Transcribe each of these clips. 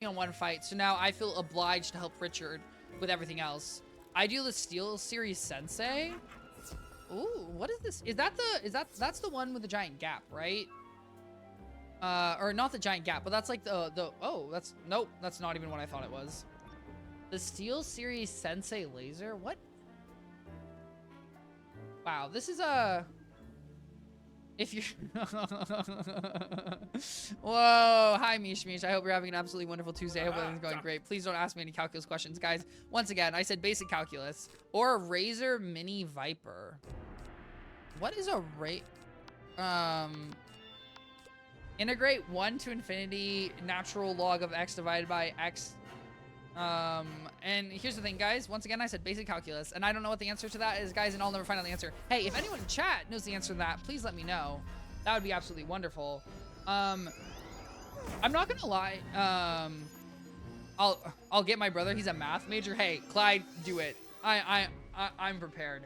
on one fight, so now I feel obliged to help Richard with everything else. I do the Steel Series Sensei. Ooh, what is this? That's the one with the giant gap, right? Or not the giant gap, but that's like nope, that's not even what I thought it was. The Steel Series Sensei laser? What? Wow, this is if you whoa, hi Mish Mish. I hope you're having an absolutely wonderful Tuesday. I hope everything's going great. Please don't ask me any calculus questions, guys. Once again, I said basic calculus or a Razer Mini Viper. What is a integrate 1 to infinity natural log of x divided by x. And here's the thing, guys. Once again, I said basic calculus, and I don't know what the answer to that is, guys, and I'll never find out the answer. Hey, if anyone in chat knows the answer to that, please let me know. That would be absolutely wonderful. I'm not gonna lie. I'll get my brother. He's a math major. Hey, Clyde, do it. I'm prepared.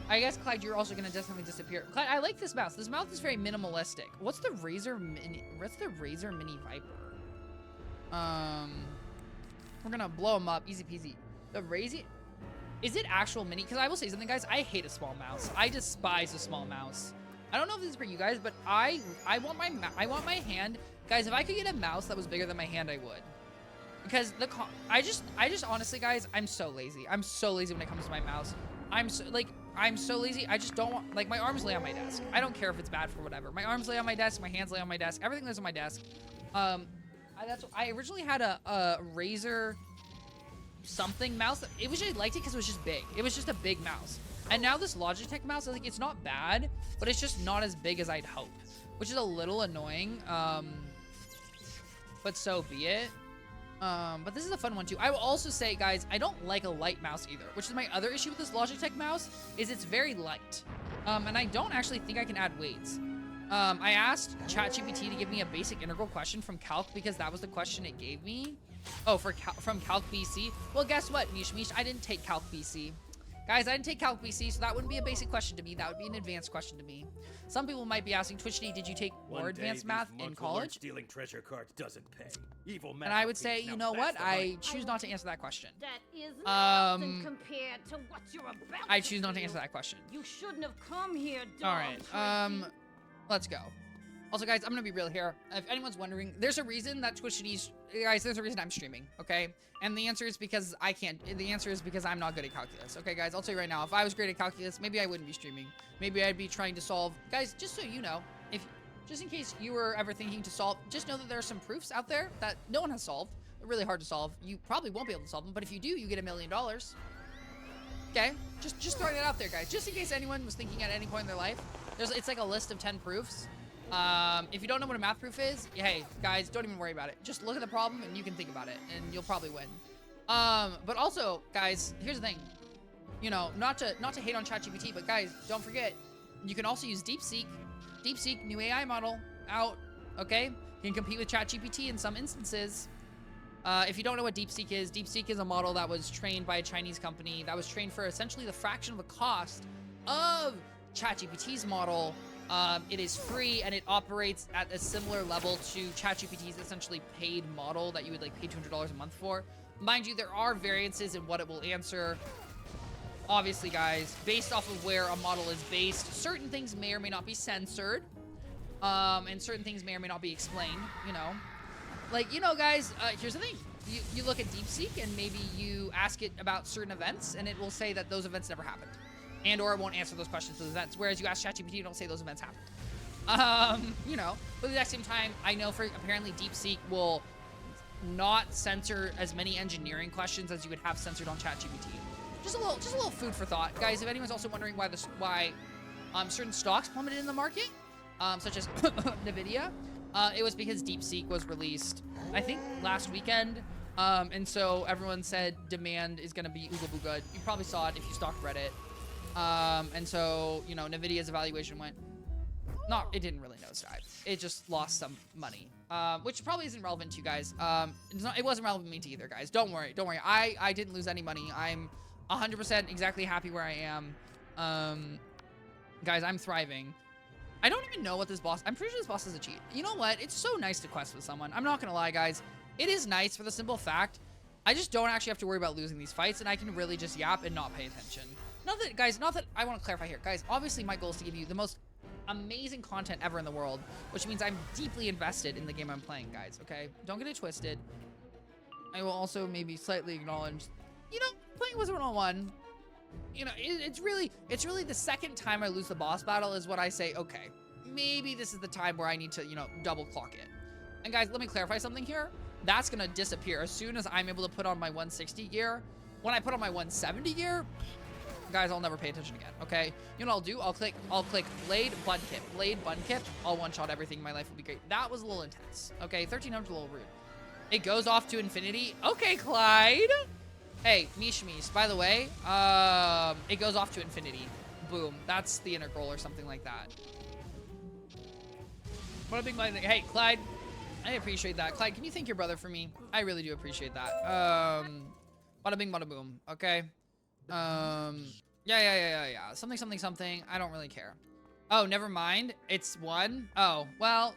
I guess, Clyde, you're also gonna definitely disappear. Clyde, I like this mouse. This mouse is very minimalistic. What's the Razer Mini Viper? We're gonna blow him up, easy peasy. The Razer, is it actual mini? Because I will say something, guys. I hate a small mouse. I despise a small mouse. I don't know if this is for you guys, but I want my hand, guys. If I could get a mouse that was bigger than my hand, I would. Because I just honestly, guys, I'm so lazy. I'm so lazy when it comes to my mouse. I'm so lazy. I just don't want, like, my arms lay on my desk. I don't care if it's bad for whatever. My arms lay on my desk. My hands lay on my desk. Everything lays on my desk. I originally had a Razer something mouse. It was just, I liked it because it was just big. It was just a big mouse. And now this Logitech mouse, I think it's not bad, but it's just not as big as I'd hope, which is a little annoying. But so be it. But this is a fun one too. I will also say, guys, I don't like a light mouse either, which is my other issue with this Logitech mouse, is it's very light. And I don't actually think I can add weights. I asked ChatGPT to give me a basic integral question from Calc because that was the question it gave me. Oh, from Calc BC. Well, guess what, Mish Mish? I didn't take Calc BC. Guys, I didn't take Calc BC, so that wouldn't be a basic question to me. That would be an advanced question to me. Some people might be asking, Twichty, did you take more advanced math in college? Stealing treasure cards doesn't pay. Evil math. And I would say, you know what? I choose not to answer that question. That is nothing compared to what you're about. I choose not to answer that question. You shouldn't have come here, dog. All right. Let's go. Also, guys, I'm gonna be real here. If anyone's wondering, there's a reason that Twichty's, guys, there's a reason I'm streaming, okay? And the answer is because I can't. The answer is because I'm not good at calculus. Okay, guys, I'll tell you right now. If I was great at calculus, maybe I wouldn't be streaming. Maybe I'd be trying to solve. Guys, just so you know, just in case you were ever thinking to solve, just know that there are some proofs out there that no one has solved. They're really hard to solve. You probably won't be able to solve them, but if you do, you get $1 million. Okay, just throwing it out there, guys. Just in case anyone was thinking at any point in their life, it's like a list of 10 proofs. If you don't know what a math proof is, hey, guys, don't even worry about it. Just look at the problem and you can think about it, and you'll probably win. But also, guys, here's the thing. You know, not to hate on ChatGPT, but guys, don't forget, you can also use DeepSeek. DeepSeek, new AI model, out, okay? You can compete with ChatGPT in some instances. If you don't know what DeepSeek is a model that was trained by a Chinese company that was trained for essentially the fraction of the cost of ChatGPT's model. It is free and it operates at a similar level to ChatGPT's essentially paid model that you would like pay $200 a month for. Mind you, there are variances in what it will answer. Obviously, guys, based off of where a model is based, certain things may or may not be censored. And certain things may or may not be explained, you know. Like, you know, guys, here's the thing. You look at DeepSeek and maybe you ask it about certain events and it will say that those events never happened. And or it won't answer those questions to those events. Whereas you ask ChatGPT, you don't say those events happened. You know, but at the same time, I know for apparently DeepSeek will not censor as many engineering questions as you would have censored on ChatGPT. Just a little food for thought, guys. If anyone's also wondering why certain stocks plummeted in the market, such as Nvidia, it was because DeepSeek was released, I think, last weekend. And so everyone said demand is gonna be ooga booga. You probably saw it if you stalked Reddit. And so, you know, Nvidia's evaluation went, it didn't really nosedive. It just lost some money, which probably isn't relevant to you guys. It wasn't relevant to me either, guys. Don't worry. I didn't lose any money. I'm 100% exactly happy where I am. Guys, I'm thriving. I don't even know what this boss... I'm pretty sure this boss is a cheat. You know what? It's so nice to quest with someone. I'm not going to lie, guys. It is nice for the simple fact I just don't actually have to worry about losing these fights, and I can really just yap and not pay attention. Not that I want to clarify here. Guys, obviously my goal is to give you the most amazing content ever in the world, which means I'm deeply invested in the game I'm playing, guys, okay? Don't get it twisted. I will also maybe slightly acknowledge, you know, playing Wizard 101, you know, it's really the second time I lose the boss battle is when I say, okay, maybe this is the time where I need to, you know, double clock it. And guys, let me clarify something here. That's gonna disappear as soon as I'm able to put on my 160 gear. When I put on my 170 gear, guys, I'll never pay attention again, okay? You know what I'll do? I'll click Blade, Bun Kip, Blade, Bun Kip. I'll one-shot everything. My life will be great. That was a little intense, okay? 1300's a little rude. It goes off to infinity. Okay, Clyde. Hey, Mish, by the way, it goes off to infinity. Boom. That's the integral or something like that. What a big mind. Hey, Clyde. I appreciate that. Clyde, can you thank your brother for me? I really do appreciate that. Bada bing, bada boom. Okay. Yeah. Something. I don't really care. Oh, never mind. It's 1. Oh, well.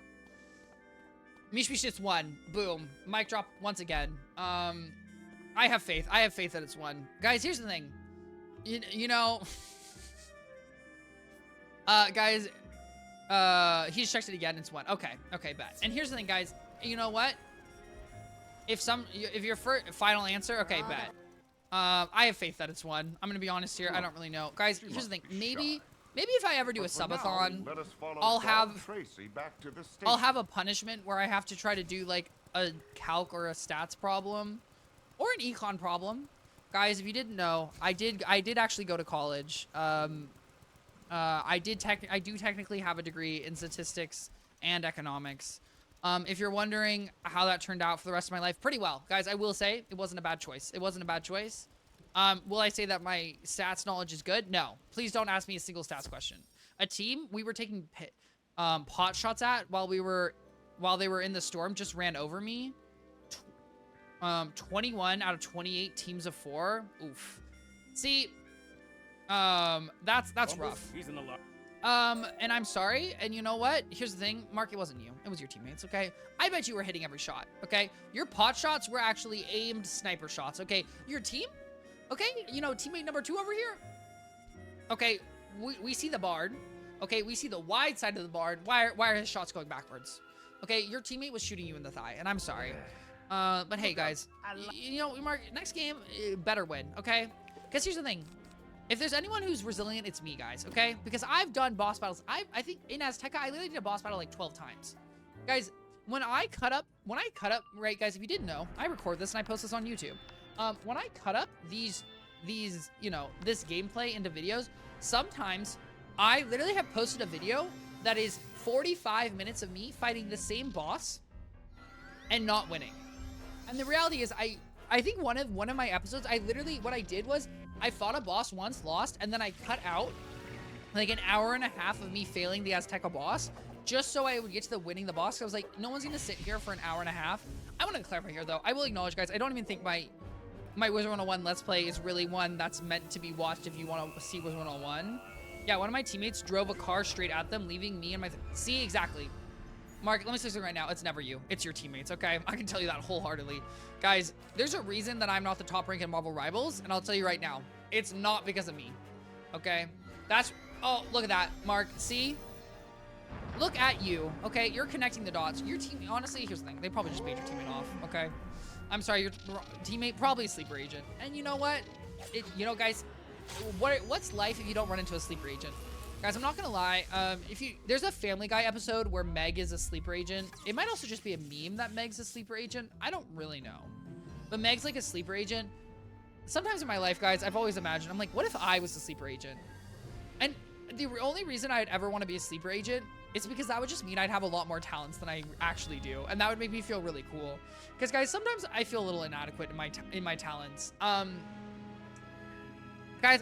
Mish, it's 1. Boom. Mic drop once again. I have faith. I have faith that it's 1. Guys, here's the thing. You know. Guys. He just checked it again. It's 1. Okay, bet. And here's the thing, guys. You know what? If your final answer, okay, bet. I have faith that it's 1. I'm gonna be honest here. I don't really know, guys. Here's the thing. Maybe if I ever do a subathon, I'll have a punishment where I have to try to do like a calc or a stats problem, or an econ problem. Guys, if you didn't know, I did actually go to college. I do technically have a degree in statistics and economics. If you're wondering how that turned out for the rest of my life, pretty well. Guys, I will say it wasn't a bad choice. Will I say that my stats knowledge is good? No. Please don't ask me a single stats question. A team we were taking pot shots at while they were in the storm just ran over me. 21 out of 28 teams of 4. Oof. See, that's rough. He's in the lot. And I'm sorry, and you know what? Here's the thing, Mark, it wasn't you. It was your teammates, okay? I bet you were hitting every shot, okay? Your pot shots were actually aimed sniper shots, okay? Your team, okay? You know, teammate number 2 over here. Okay, we see the bard. Okay, we see the wide side of the bard. Why are his shots going backwards? Okay, your teammate was shooting you in the thigh, and I'm sorry. But hey, guys, you know, Mark, next game, better win, okay? Because here's the thing. If there's anyone who's resilient, it's me, guys, okay? Because I've done boss battles. I think in Azteca, I literally did a boss battle like 12 times. Guys, when I cut up, right, guys, if you didn't know, I record this and I post this on YouTube. When I cut up these, you know, this gameplay into videos, sometimes I literally have posted a video that is 45 minutes of me fighting the same boss and not winning. And the reality is, I think one of my episodes, what I did was, I fought a boss once, lost, and then I cut out like an hour and a half of me failing the Azteca boss just so I would get to the winning the boss. I was like, no one's gonna sit here for an hour and a half. I want to clarify here though. I will acknowledge, guys, I don't even think my Wizard 101 Let's Play is really one that's meant to be watched if you want to see Wizard 101. Yeah, one of my teammates drove a car straight at them, leaving me and my... See, exactly. Mark, let me say something right now. It's never you. It's your teammates, okay? I can tell you that wholeheartedly. Guys, there's a reason that I'm not the top rank in Marvel Rivals, and I'll tell you right now. It's not because of me, okay? That's... Oh, look at that, Mark. See? Look at you, okay? You're connecting the dots. Your team... Honestly, here's the thing. They probably just paid your teammate off, okay? I'm sorry, your teammate probably a sleeper agent. And you know what? You know, guys, what's life if you don't run into a sleeper agent? Guys, I'm not gonna lie. There's a Family Guy episode where Meg is a sleeper agent. It might also just be a meme that Meg's a sleeper agent. I don't really know. But Meg's like a sleeper agent. Sometimes in my life, guys, I've always imagined, I'm like, what if I was a sleeper agent? And the only reason I'd ever want to be a sleeper agent is because that would just mean I'd have a lot more talents than I actually do. And that would make me feel really cool. Because, guys, sometimes I feel a little inadequate in my talents. Guys,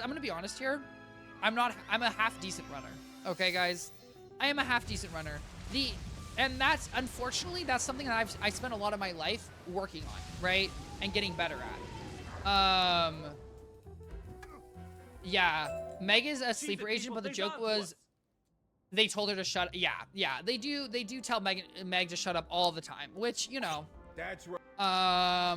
I'm gonna be honest here. I'm a half decent runner. Okay, guys? I am a half decent runner. And that's, unfortunately, that's something that I spent a lot of my life working on, right? And getting better at. Yeah. Meg is a sleeper agent, but the joke was They told her to shut. Yeah, they do tell Meg to shut up all the time, which, you know. That's right. I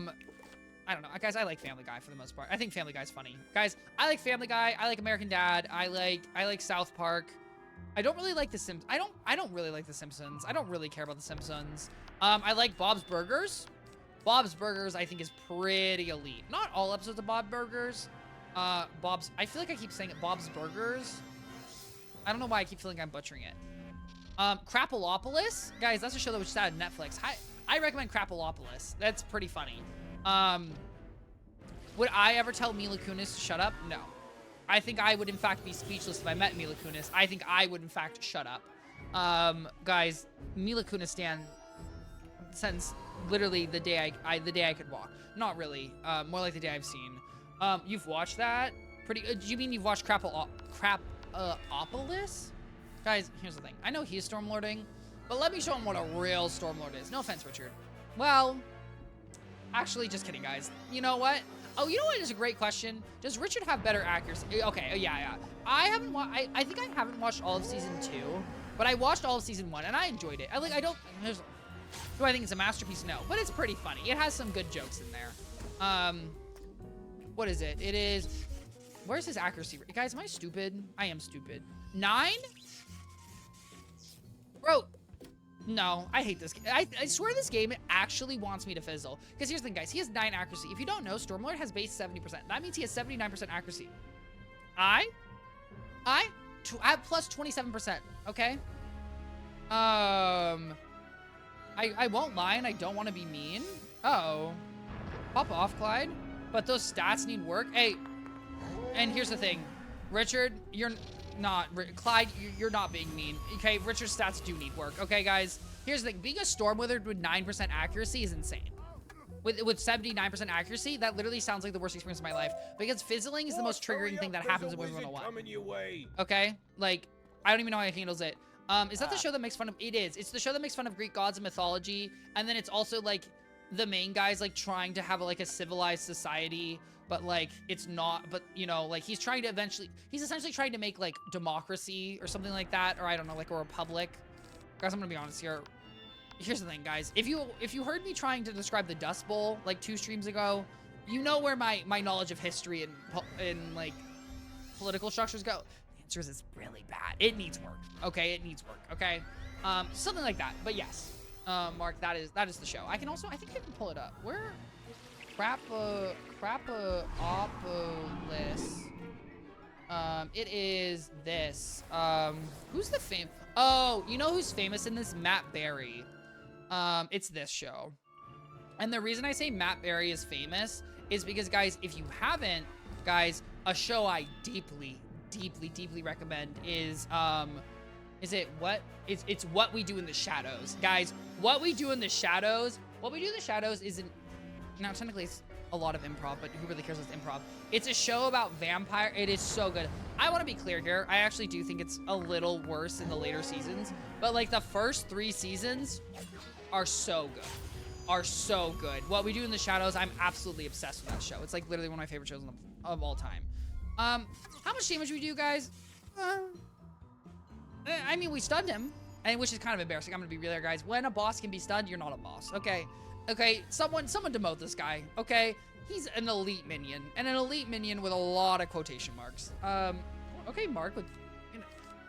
don't know, guys. I like Family Guy for the most part. I think Family Guy's funny, guys. I like Family Guy. I like American Dad. I like South Park. I don't really like The Simpsons. I don't really like The Simpsons. I don't really care about The Simpsons. I like Bob's Burgers. Bob's Burgers, I think, is pretty elite. Not all episodes of Bob's Burgers. I feel like I keep saying it, Bob's Burgers. I don't know why I keep feeling I'm butchering it. Crapolopolis, guys, that's a show that was just out on Netflix. I recommend Crapolopolis. That's pretty funny. Would I ever tell Mila Kunis to shut up? No. I think I would, in fact, be speechless if I met Mila Kunis. I think I would, in fact, shut up. Guys, Mila Kunis stan since literally the day I could walk. Not really. More like the day I've seen. You've watched that? Do you mean you've watched Crapolopolis? Guys, here's the thing. I know he's Stormlording, but let me show him what a real Stormlord is. No offense, Richard. Well, actually, just kidding, guys. You know what? Oh, you know what is a great question? Does Richard have better accuracy? Okay, yeah. I think I haven't watched all of season 2, but I watched all of season 1 and I enjoyed it. Do I think it's a masterpiece? No, but it's pretty funny. It has some good jokes in there. What is it? It is. Where's his accuracy? Guys, am I stupid? I am stupid. 9? Bro. No, I hate this game. I swear this game actually wants me to fizzle. Because here's the thing, guys. He has 9 accuracy. If you don't know, Stormlord has base 70%. That means he has 79% accuracy. I have plus 27%. Okay? I won't lie, and I don't want to be mean. Uh-oh. Pop off, Clyde. But those stats need work. Hey, and here's the thing. Richard, you're not... Clyde, you're not being mean. Okay, Richard's stats do need work. Okay, guys? Here's the thing. Being a Storm Wizard with 9% accuracy is insane. With 79% accuracy, that literally sounds like the worst experience of my life. Because fizzling is the most triggering thing that happens in Wizard 101. Okay? Like, I don't even know how he handles it. Is that the show that makes fun of... It is. It's the show that makes fun of Greek gods and mythology. And then it's also, like, the main guy's, like, trying to have, like, a civilized society. But, like, it's not... But, you know, like, he's trying to eventually... He's essentially trying to make, like, democracy or something like that. Or, I don't know, like, a republic. Guys, I'm gonna be honest here. Here's the thing, guys. If you heard me trying to describe the Dust Bowl, like, 2 streams ago, you know where my knowledge of history and, like, political structures go. The answer is it's really bad. It needs work. Okay, it needs work. Okay, something like that. But yes, Mark, that is the show. I think I can pull it up. Where? Crapolopolis. It is this. Who's the fame? Oh, you know who's famous in this? Matt Berry. It's this show. And the reason I say Matt Berry is famous is because, guys, if you haven't, guys, a show I deeply recommend is it what? It's What We Do in the Shadows. Guys, What We Do in the Shadows isn't, now technically it's a lot of improv, but who really cares if it's improv? It's a show about vampire. It is so good. I want to be clear here. I actually do think it's a little worse in the later seasons, but like the first 3 seasons are so good. What We Do in the Shadows, I'm absolutely obsessed with that show. It's like literally one of my favorite shows of all time. How much damage we do, guys? I mean, we stunned him, and which is kind of embarrassing. I'm gonna be real here, guys. When a boss can be stunned, you're not a boss. Okay, someone demote this guy. Okay, he's an elite minion, and an elite minion with a lot of quotation marks. Okay, Mark.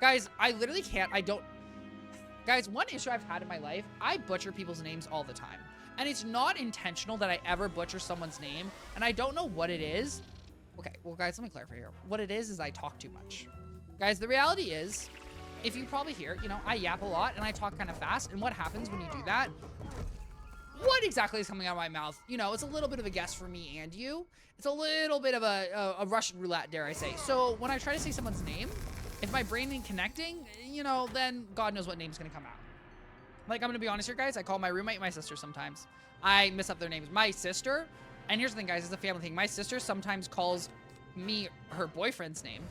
Guys, I literally can't. Guys, one issue I've had in my life, I butcher people's names all the time, and it's not intentional that I ever butcher someone's name, and I don't know what it is. Okay, well, guys, let me clarify here. What it is I talk too much. Guys, the reality is, if you probably hear, you know, I yap a lot and I talk kind of fast, and what happens when you do that? What exactly is coming out of my mouth? You know, it's a little bit of a guess for me and you. It's a little bit of a Russian roulette, dare I say. So when I try to say someone's name, if my brain ain't connecting, you know, then God knows what name's gonna come out. Like, I'm gonna be honest here, guys. I call my roommate my sister sometimes. I mess up their names. My sister, and here's the thing, guys, it's a family thing. My sister sometimes calls me her boyfriend's name.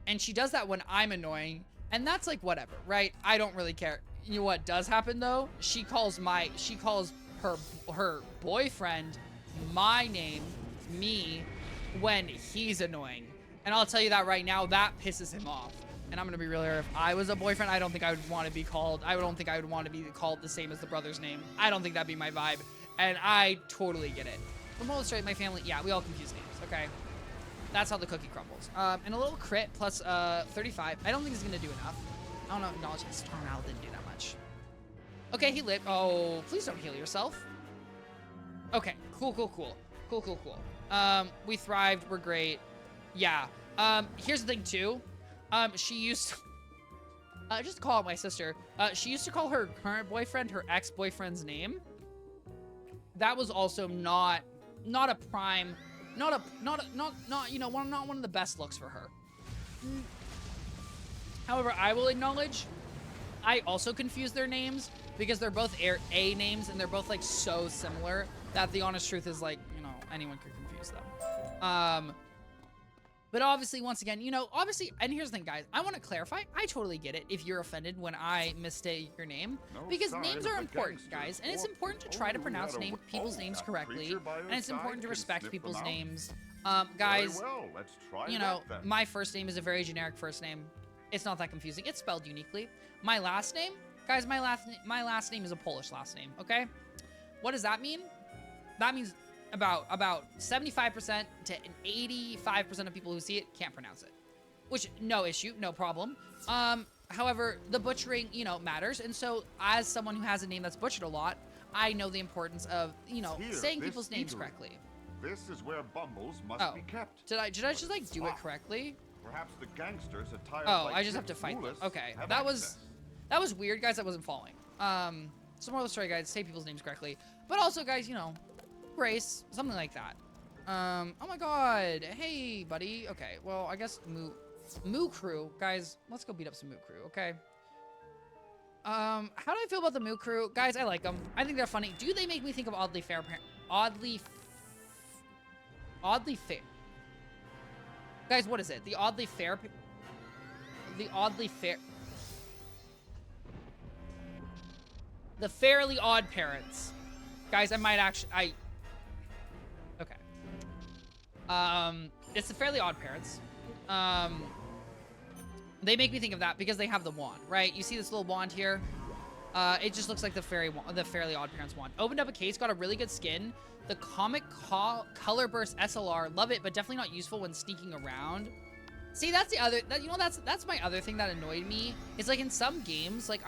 And she does that when I'm annoying, and that's like whatever, right? I don't really care. You know what does happen though? She calls her boyfriend my name, me, when he's annoying. And I'll tell you that right now, that pisses him off. And I'm gonna be real here. If I was a boyfriend, I don't think I would want to be called. I don't think I would want to be called the same as the brother's name. I don't think that'd be my vibe. And I totally get it. From all straight, my family, yeah, we all confuse names. Okay, that's how the cookie crumbles. And a little crit plus 35. I don't think it's gonna do enough. I don't know. Acknowledge his storm owl didn't do that much. Okay, he lit. Oh, please don't heal yourself. Okay, cool. We thrived. We're great. Yeah. Here's the thing too. She used to, just to call out my sister. She used to call her current boyfriend her ex-boyfriend's name. That was also not a prime, not you know, not one of the best looks for her. However, I will acknowledge, I also confuse their names because they're both A names and they're both like so similar that the honest truth is like, you know, anyone could confuse them. But obviously, once again, you know, obviously, and here's the thing, guys, I want to clarify, I totally get it if you're offended when I mistake your name, because names are important, guys, and it's important to try to pronounce people's names correctly, and it's important to respect people's names. Guys, you know, my first name is a very generic first name. It's not that confusing. It's spelled uniquely. My last name, guys, my last name is a Polish last name, okay? What does that mean? That means about 75% to 85% of people who see it can't pronounce it, which no issue, no problem. However, the butchering, you know, matters. And so as someone who has a name that's butchered a lot, I know the importance of, you know, saying people's names correctly. This is where bumbles must be kept. Did I just like do it correctly? Perhaps the gangsters attired like I just have to fight them. Okay, that was weird, guys. I wasn't following. So more of the story, guys, say people's names correctly, but also, guys, you know, grace, something like that. Oh my god, hey buddy. Okay, well, I guess MOOO crew, guys, let's go beat up some MOOO crew. Okay, how do I feel about the MOOO crew, guys? I like them. I think they're funny. Do they make me think of oddly fair guys? What is it? The oddly fair the Fairly Odd Parents, guys. I might actually okay. It's the Fairly Odd Parents. They make me think of that because they have the wand, right? You see this little wand here? It just looks like the Fairly Odd Parents wand. Opened up a case, got a really good skin. The Comic Color Burst SLR, love it, but definitely not useful when sneaking around. See, that's the other, you know, that's my other thing that annoyed me. It's like in some games, like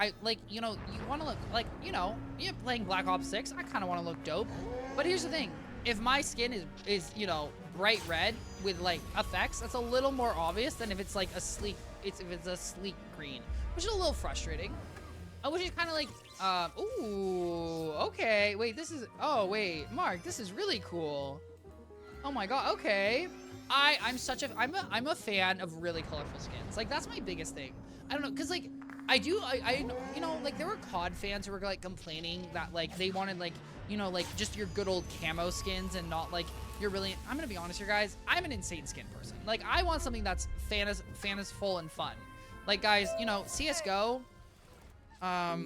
you know, you want to look like, you know, you're playing Black Ops 6. I kind of want to look dope. But here's the thing. If my skin is, you know, bright red with like effects, that's a little more obvious than if it's like a sleek, if it's a sleek green, which is a little frustrating. Which is kind of like, ooh, okay, wait, oh wait, Mark, this is really cool. Oh my god, okay. I'm a fan of really colorful skins. Like, that's my biggest thing. I don't know, because like, you know, like there were COD fans who were like complaining that like they wanted like, you know, like just your good old camo skins and not like your really, I'm gonna be honest here, guys, I'm an insane skin person. Like, I want something that's fanciful and fun. Like, guys, you know, CSGO, I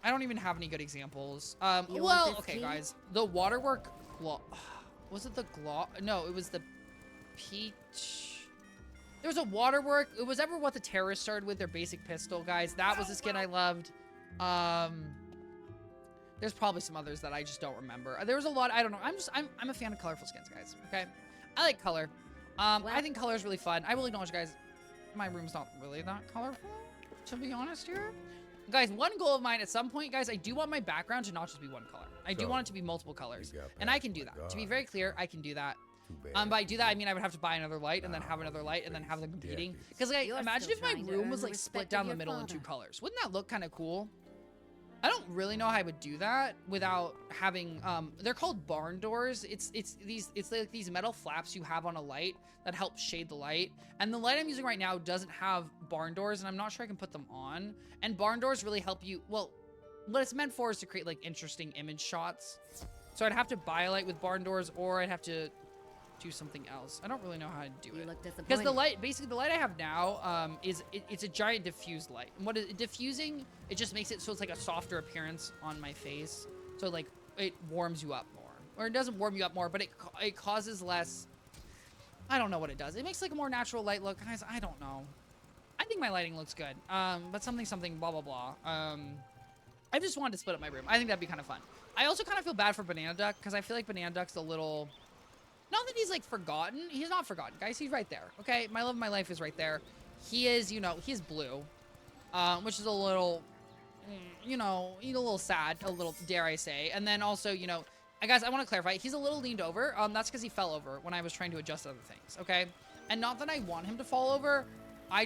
don't even have any good examples. Well, okay, guys, the waterwork, was it the gloss? No, it was the peach. There was a waterwork. It was ever what the terrorists started with, their basic pistol, guys. That was the skin I loved. There's probably some others that I just don't remember. There was a lot. I don't know. I'm a fan of colorful skins, guys. Okay, I like color. I think color is really fun. I will acknowledge, guys, my room's not really that colorful, to be honest here. Guys, one goal of mine at some point, guys, I do want my background to not just be one color. I do want it to be multiple colors, and I can do that. To be very clear, I can do that. By do that, I mean I would have to buy another light and then have another light and then have them competing. Because like, imagine if my room was like split down the middle in two colors. Wouldn't that look kind of cool? I don't really know how I would do that without having, they're called barn doors. It's like these metal flaps you have on a light that help shade the light. And the light I'm using right now doesn't have barn doors, and I'm not sure I can put them on. And barn doors really help you, well, what it's meant for is to create like interesting image shots. So I'd have to buy a light with barn doors, or I'd have to do something else. I don't really know how to do it. Because the light, basically the light I have now, it's a giant diffused light. And what is diffusing? It just makes it so it's like a softer appearance on my face. So like it warms you up more, or it doesn't warm you up more, but it causes less. I don't know what it does. It makes like a more natural light look, guys. I don't know. I think my lighting looks good. But something, blah, blah, blah. I just wanted to split up my room. I think that'd be kind of fun. I also kind of feel bad for Banana Duck because I feel like Banana Duck's a little... Not that he's, like, forgotten. He's not forgotten, guys. He's right there, okay? My love of my life is right there. He is, you know, he's blue, which is a little, you know, a little sad, a little, dare I say. And then also, you know, guys, I want to clarify. He's a little leaned over. That's because he fell over when I was trying to adjust other things, okay? And not that I want him to fall over. I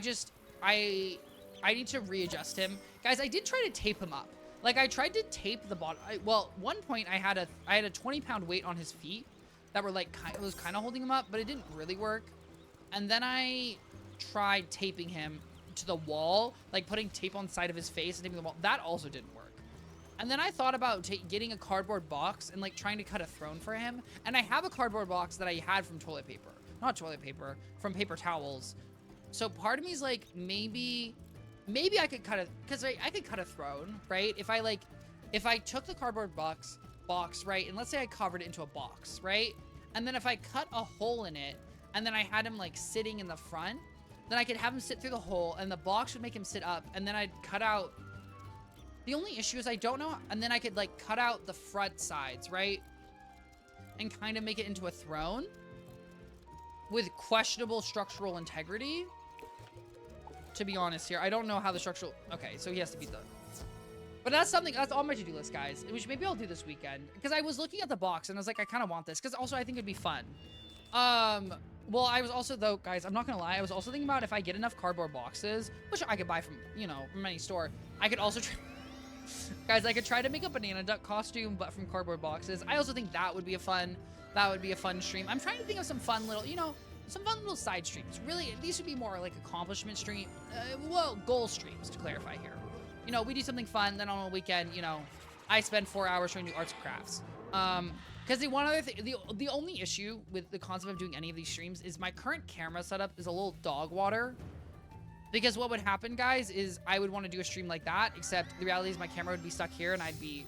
need to readjust him. Guys, I did try to tape him up. Like, I tried to tape the bottom. Well, one point I had a 20-pound weight on his feet that were like was kind of holding him up, but it didn't really work. And then I tried taping him to the wall, like putting tape on the side of his face and taping the wall. That also didn't work. And then I thought about getting a cardboard box and like trying to cut a throne for him. And I have a cardboard box that I had from toilet paper, not toilet paper, from paper towels. So part of me is like, maybe I could cut because I could cut a throne, right? If I took the cardboard box, right? And let's say I covered it into a box, right? And then if I cut a hole in it and then I had him like sitting in the front, then I could have him sit through the hole and the box would make him sit up. And then I'd cut out, the only issue is I don't know. And then I could like cut out the front sides, right? And kind of make it into a throne with questionable structural integrity. To be honest here, I don't know how the structural, okay, so he has to be the, but that's something, that's on my to-do list, guys, which maybe I'll do this weekend, because I was looking at the box, and I was like, I kind of want this, because also I think it'd be fun. Well, I was also, though, guys, I'm not gonna lie, I was also thinking about if I get enough cardboard boxes, which I could buy from, you know, from any store, I could also guys, I could try to make a Banana Duck costume, but from cardboard boxes. I also think that would be a fun stream. I'm trying to think of some fun little, you know, some fun little side streams. Really, these would be more like accomplishment stream, well, goal streams, to clarify here. You know, we do something fun, then on a weekend, you know, I spend 4 hours showing you arts and crafts. Because the one other thing, the only issue with the concept of doing any of these streams is my current camera setup is a little dog water. Because what would happen, guys, is I would want to do a stream like that, except the reality is my camera would be stuck here and I'd be...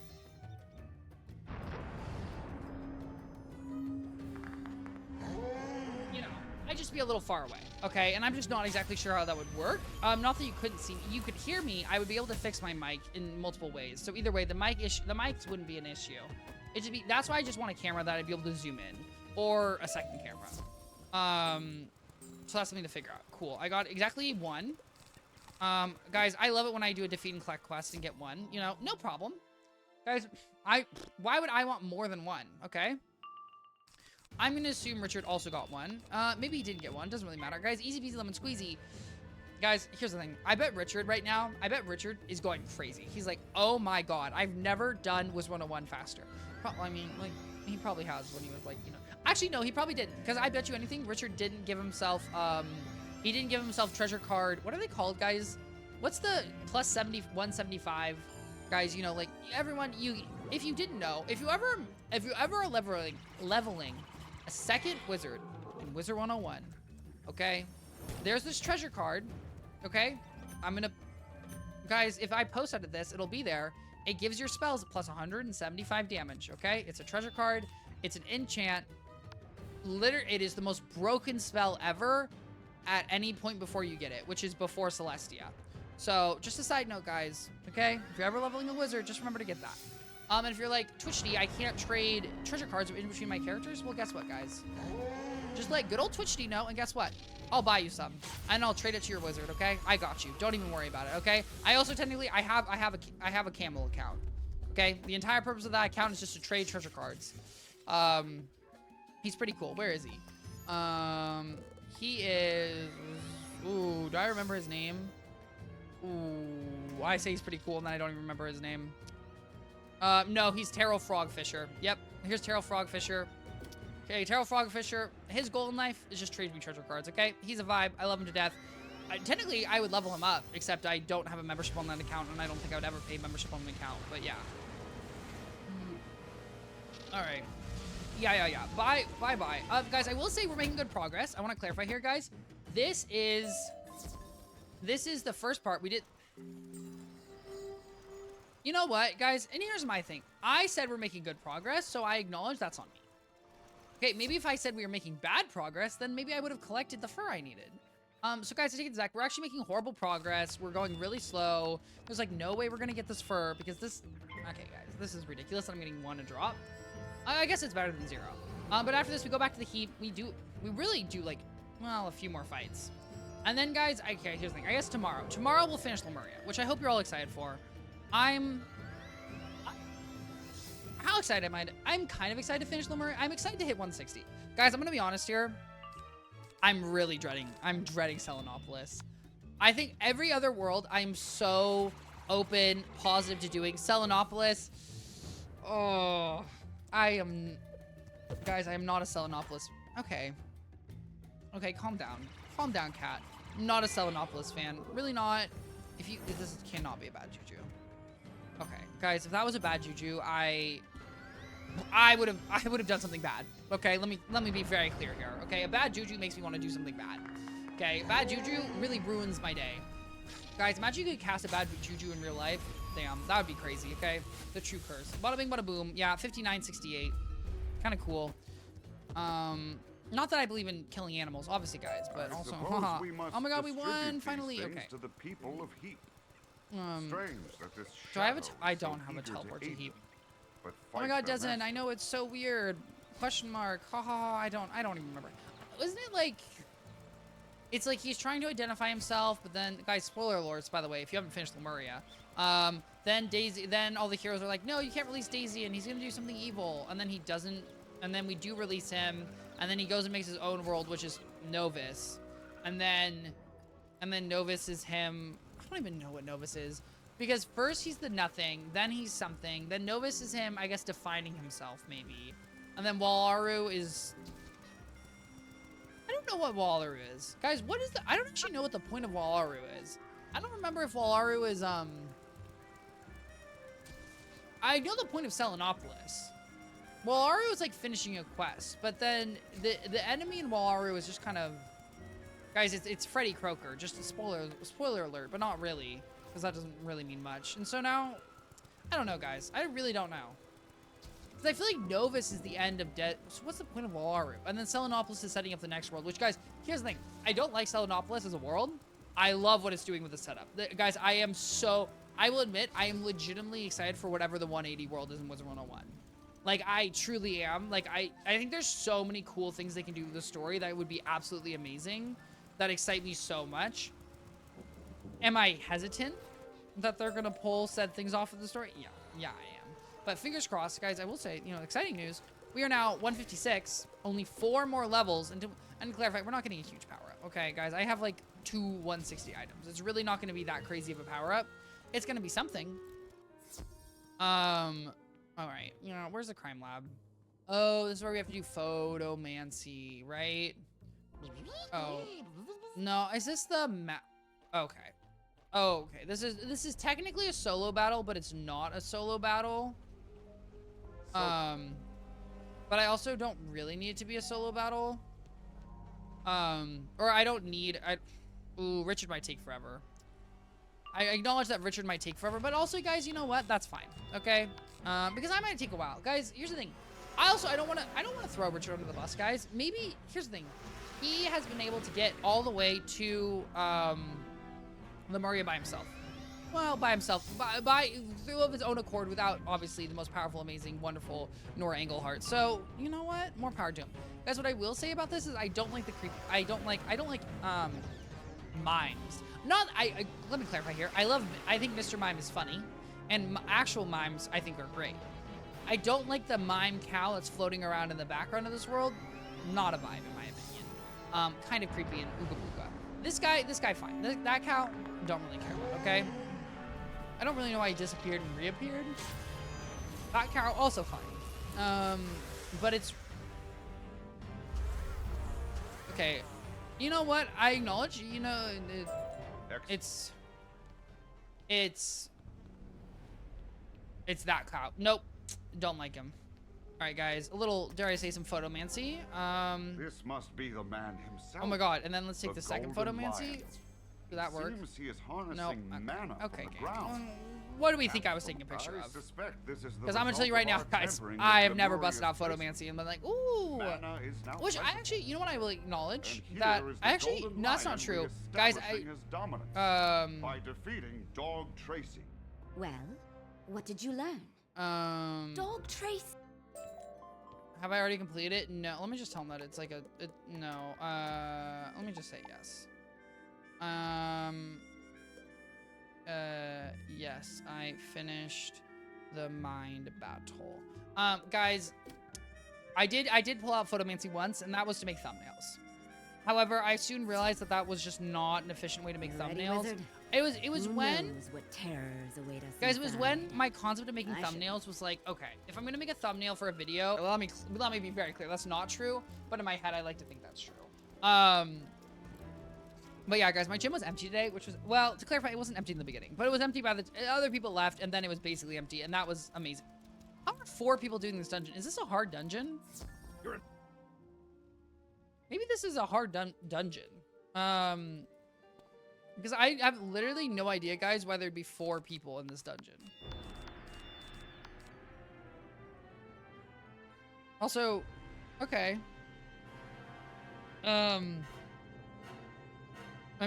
You know, I'd just be a little far away, okay? And I'm just not exactly sure how that would work. Not that you couldn't see, you could hear me. I would be able to fix my mic in multiple ways. So either way, the mics wouldn't be an issue. It should be, that's why I just want a camera that I'd be able to zoom in, or a second camera. So that's something to figure out. Cool. I got exactly 1. Guys, I love it when I do a defeat and collect quest and get 1. You know, no problem. Guys, why would I want more than 1? Okay. I'm gonna assume Richard also got 1. Maybe he didn't get 1. Doesn't really matter. Guys, easy peasy lemon squeezy. Guys, here's the thing. I bet Richard right now, is going crazy. He's like, oh my god, I've never done Wiz 101 faster. I mean, like, he probably has when he was like, you know. Actually, no, he probably didn't. Because I bet you anything, Richard didn't give himself, he didn't give himself treasure card. What are they called, guys? What's the plus 70, 175? Guys, you know, like, everyone, if you didn't know, if you ever are leveling a second wizard in Wizard 101, okay? There's this treasure card, okay? Guys, if I post out of this, it'll be there. It gives your spells plus 175 damage, okay? It's a treasure card. It's an enchant. It is the most broken spell ever at any point before you get it, which is before Celestia. So, just a side note, guys, okay? If you're ever leveling a wizard, just remember to get that. And if you're like, Twichty, I can't trade treasure cards in between my characters, well, guess what, guys? Just let good old Twichty know, and guess what? I'll buy you some, and I'll trade it to your wizard, okay? I got you. Don't even worry about it, okay? I also technically, I have a camel account, okay? The entire purpose of that account is just to trade treasure cards. He's pretty cool. Where is he? He is... Ooh, do I remember his name? Ooh, I say he's pretty cool, and then I don't even remember his name. No, he's Terrell Frogfisher. Yep, here's Terrell Frogfisher. Okay, Terrell Frogfisher, his goal in life is just trade me treasure cards, okay? He's a vibe. I love him to death. Technically, I would level him up, except I don't have a membership on that account, and I don't think I would ever pay membership on the account, but yeah. All right. Yeah. Bye. Guys, I will say we're making good progress. I want to clarify here, guys. This is the first part. We did... You know what, guys? And here's my thing. I said we're making good progress, so I acknowledge that's on me. Okay, maybe if I said we were making bad progress, then maybe I would have collected the fur I needed. So guys, to take it back, we're actually making horrible progress. We're going really slow. There's like no way we're gonna get this fur because this, okay guys, this is ridiculous. I'm getting 1 to drop. I guess it's better than 0. But after this, we go back to the heap. We really do like, well, a few more fights. And then guys, okay, here's the thing. I guess tomorrow we'll finish Lemuria, which I hope you're all excited for. How excited am I? I'm kind of excited to finish Lemuria. I'm excited to hit 160. Guys, I'm gonna be honest here. I'm dreading Selenopolis. I think every other world I'm so open, positive to doing. Selenopolis, oh, guys, I am not a Selenopolis. Okay, calm down, cat. I'm not a Selenopolis fan, really not. This cannot be a bad juju. Okay, guys, if that was a bad juju, I would have done something bad. Okay, let me be very clear here. Okay, a bad juju makes me want to do something bad. Okay, bad juju really ruins my day. Guys, imagine you could cast a bad juju in real life. Damn, that would be crazy. Okay, the true curse. Bada bing, bada boom. Yeah, 5968. Kind of cool. Not that I believe in killing animals, obviously, guys, but also, haha. Oh my God, we won finally. Okay. To the people of Heap. Strange that this do I have I don't have a teleport to Heap. Oh my God, Desmond, I know it's so weird. Question mark. Haha, I don't even remember. Isn't it like, it's like he's trying to identify himself, but then, guys, spoiler alerts, by the way, if you haven't finished Lemuria. Then all the heroes are like, no, you can't release Daisy, and he's gonna do something evil, and then he doesn't, and then we do release him, and then he goes and makes his own world, which is Novus, and then Novus is him. I don't even know what Novus is. Because first he's the nothing, then he's something, then Novus is him, I guess, defining himself, maybe. And then Wallaru is... I don't know what Wallaru is. Guys, what is the... I don't actually know what the point of Wallaru is. I don't remember if Wallaru is, I know the point of Selenopolis. Wallaru is, like, finishing a quest, but then the enemy in Wallaru is just kind of... Guys, it's Freddy Croker, just a spoiler alert, but not really. Because that doesn't really mean much. And so now, I don't know, guys. I really don't know. Because I feel like Novus is the end of Dead. So what's the point of Wallaru? And then Selenopolis is setting up the next world. Which, guys, here's the thing. I don't like Selenopolis as a world. I love what it's doing with the setup. Guys, I will admit, I am legitimately excited for whatever the 180 world is in Wizard 101. Like, I truly am. Like, I think there's so many cool things they can do with the story that would be absolutely amazing. That excite me so much. Am I hesitant that they're gonna pull said things off of the story? Yeah, I am. But fingers crossed, guys. I will say, exciting news. We are now 156, only 4 more levels, and to clarify, we're not getting a huge power up. Okay, guys, I have like 2 160 items. It's really not gonna be that crazy of a power up. It's gonna be something. All right. Where's the crime lab? Oh, this is where we have to do photomancy, right? Oh, no. Is this the map? Okay. Oh, okay. This is technically a solo battle, but it's not a solo battle. But I also don't really need it to be a solo battle. Or I don't need. Ooh, Richard might take forever. I acknowledge that Richard might take forever, but also, guys, you know what? That's fine. Okay. Because I might take a while, guys. Here's the thing. I don't want to throw Richard under the bus, guys. Maybe here's the thing. He has been able to get all the way to Lemuria by himself. Well, by himself, through of his own accord, without obviously the most powerful, amazing, wonderful Nora Engelhart. So you know what? More power to him, guys. What I will say about this is I don't like the creep. I don't like mimes. Let me clarify here. I think Mr. Mime is funny, and actual mimes I think are great. I don't like the mime cow that's floating around in the background of this world. Not a vibe in my opinion. Kind of creepy and ooga booga. This guy fine. That cow, don't really care about, okay? I don't really know why he disappeared and reappeared. That cow, also fine. But it's... Okay. You know what? I acknowledge, it's that cow. Nope. Don't like him. All right, guys. A little, dare I say, some photomancy. This must be the man himself. Oh my God! And then let's take the second photomancy. Does that work? Seems he is harnessing mana Okay, from the game. ground. what do we think I was taking a picture I of? suspect this is the Because I'm gonna tell you result right of now, our guys, tampering I with have never glorious busted out places. photomancy and been like, ooh. Mana is now Which I present. actually, you know what I will acknowledge? And That here is the I actually, golden no, that's not lion true. Guys, reestablishing his dominance by defeating Dog Tracy. Well, what did you learn? Dog Trace. Have I already completed it? No, let me just tell him that it's like a, no, let me just say yes. Yes, I finished the mind battle. Guys, I did pull out photomancy once, and that was to make thumbnails. However, I soon realized that that was just not an efficient way to make Ready, thumbnails. wizard? It was Who when, knows what terrors await us guys, it was when inside? my concept of making I should- thumbnails was like, okay, if I'm gonna make a thumbnail for a video, let me be very clear, that's not true, but in my head, I like to think that's true. But yeah, guys, my gym was empty today, which was, well, to clarify, it wasn't empty in the beginning, but it was empty by the other people left, and then it was basically empty, and that was amazing. How are 4 people doing this dungeon? Is this a hard dungeon? Maybe this is a hard dungeon. Because I have literally no idea, guys, why there'd be 4 people in this dungeon. Also, okay. I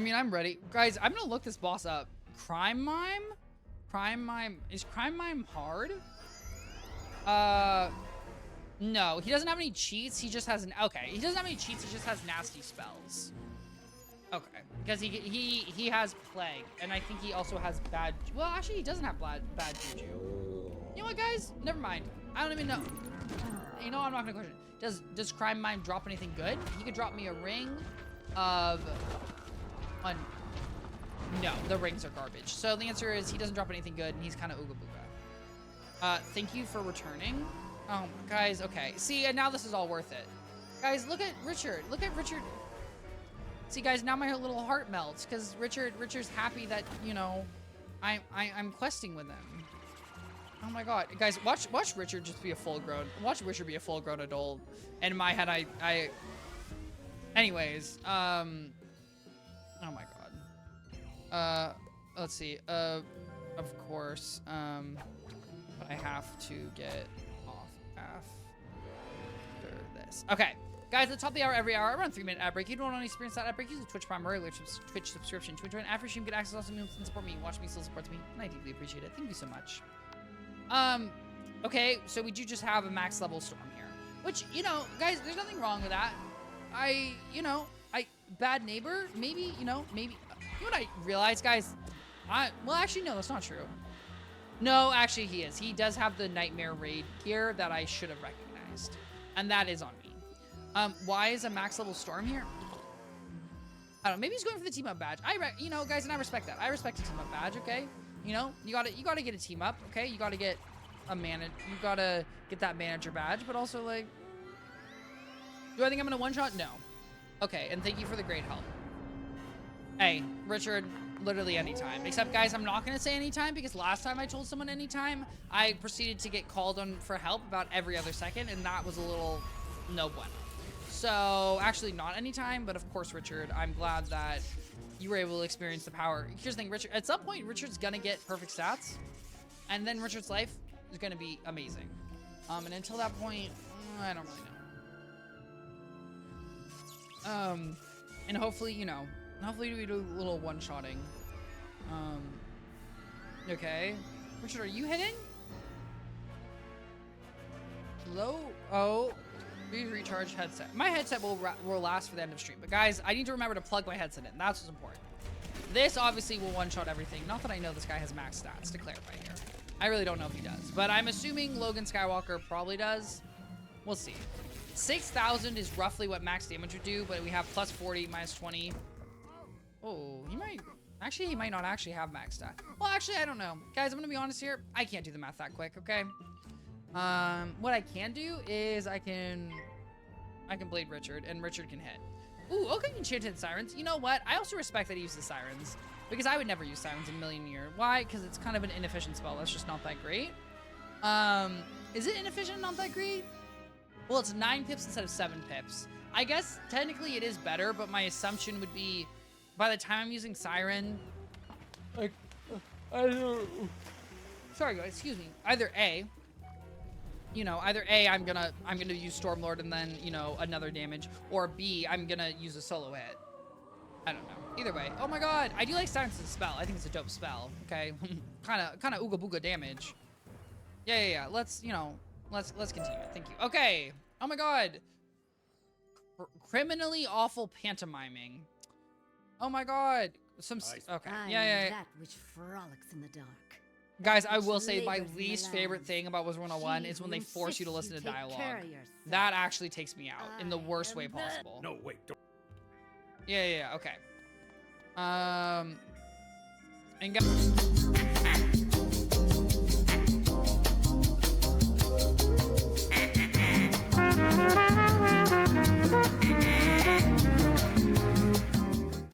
mean, I'm ready. Guys, I'm gonna look this boss up. Crime Mime? Crime Mime. Is Crime Mime hard? No. He doesn't have any cheats. He just has an... Okay. He doesn't have any cheats. He just has nasty spells. Okay. Because he has Plague. And I think he also has bad... Well, actually, he doesn't have bad juju. You know what, guys? Never mind. I don't even know. You know, I'm not gonna question it. Does Crime Mime drop anything good? He could drop me a ring of... No, the rings are garbage. So the answer is he doesn't drop anything good, and he's kind of ooga booga. Thank you for returning. Oh, guys, okay. See, and now this is all worth it. Guys, look at Richard. Look at Richard. See, guys, now my little heart melts because Richard's happy that, you know, I'm questing with him. Oh my God, guys, watch Richard just be a watch Richard be a full-grown adult. And in my head, anyways, oh my God. Let's see. Of course, but I have to get off after this. Okay, guys, at the top of the hour, every hour, around 3-minute ad break. You don't want to experience that ad break? Use the Twitch Prime or regular Twitch subscription. Twitch join after stream, get access to awesome memes and support me. Watch me still supports me, and I deeply appreciate it. Thank you so much. Okay, so we do just have a max level storm here, which, you know, guys, there's nothing wrong with that. Bad neighbor, maybe, you know, maybe. You know what I realized, guys? Well, actually, no, that's not true. No, actually, he is. He does have the Nightmare Raid gear that I should have recognized, and that is on me. Why is a max level storm here? I don't know. Maybe he's going for the team up badge. You know, guys, and I respect that. I respect a team up badge. Okay, you know, you gotta get a team up. Okay, you gotta get a you gotta get that manager badge, but also like, do I think I'm gonna one shot? No. Okay, and thank you for the great help. Hey, Richard, literally anytime. Except, guys, I'm not going to say anytime because last time I told someone anytime, I proceeded to get called on for help about every other second, and that was a little no bueno. So, actually, not anytime, but of course, Richard, I'm glad that you were able to experience the power. Here's the thing, Richard, at some point, Richard's going to get perfect stats, and then Richard's life is going to be amazing. And until that point, I don't really know. And hopefully, you know, hopefully we do a little one-shotting. Okay. Richard, are you hitting? Low? Oh. Please recharge headset. My headset will last for the end of stream. But guys, I need to remember to plug my headset in. That's what's important. This obviously will one-shot everything. Not that I know this guy has max stats, to clarify here. I really don't know if he does. But I'm assuming Logan Skywalker probably does. We'll see. 6,000 is roughly what max damage would do, but we have plus 40, minus 20. Oh, he might not actually have max stat. Well, actually, I don't know. Guys, I'm gonna be honest here. I can't do the math that quick, okay? What I can do is I can blade Richard, and Richard can hit. Ooh, okay, enchanted sirens. You know what? I also respect that he uses sirens, because I would never use sirens in a million years. Why? Because it's kind of an inefficient spell. That's just not that great. Is it inefficient, not that great? Well, it's 9 pips instead of 7 pips. I guess technically it is better, but my assumption would be by the time I'm using Siren, like, I don't know. sorry guys, excuse me. Either A, you know, either A, I'm gonna use Stormlord and then, you know, another damage, or B, I'm gonna use a solo hit. I don't know. Either way. Oh my god, I do like Silence the spell. I think it's a dope spell. Okay, kind of ooga booga damage. Yeah. Let's, you know, let's continue. Thank you. Okay. Oh my god. Criminally awful pantomiming. Oh my god. Okay. Yeah. That which frolics in the dark. Guys, I will say my least favorite thing about Wizard 101 is when they force you to listen to dialogue. That actually takes me out in the worst way possible. No, wait. Don't. Yeah. Okay. And guys.